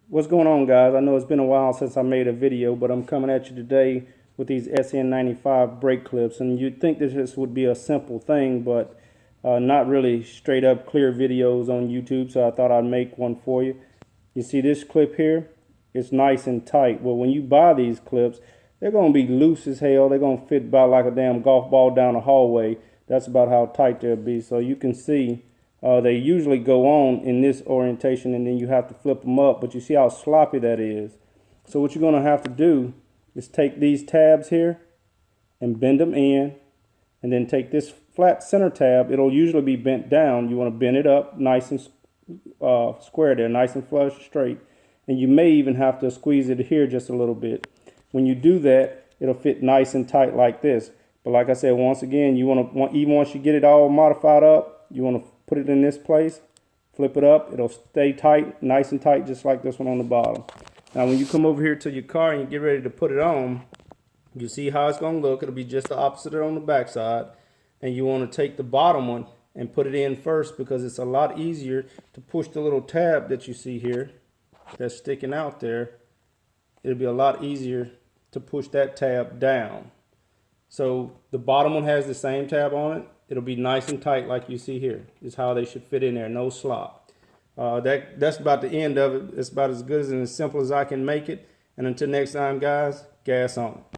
What's going on, guys? I know it's been a while since I made a video, but I'm coming at you today with these SN95 brake clips, and you'd think this would be a simple thing, but not really straight up clear videos on YouTube, so I thought I'd make one for you. You see this clip here? It's nice and tight. Well, when you buy these clips, they're going to be loose as hell. They're going to fit about like a damn golf ball down a hallway. That's about how tight they'll be. So you can see they usually go on in this orientation, and then you have to flip them up, but you see how sloppy that is. So what you're going to have to do is take these tabs here and bend them in, and then take this flat center tab. It'll usually be bent down. You want to bend it up nice and square there, nice and flush, straight. And you may even have to squeeze it here just a little bit. When you do that, it'll fit nice and tight like this. But like I said, once again, you want to, even once you get it all modified up, you want to put it in this place, flip it up. It'll stay tight, nice and tight, just like this one on the bottom. Now, when you come over here to your car and you get ready to put it on, you see how it's going to look. It'll be just the opposite on the back side. And you want to take the bottom one and put it in first, because it's a lot easier to push the little tab that you see here that's sticking out there. It'll be a lot easier to push that tab down. So the bottom one has the same tab on it. It'll be nice and tight like you see here. Is how they should fit in there, no slop. That's about the end of it. It's about as good and as simple as I can make it. And until next time, guys, gas on.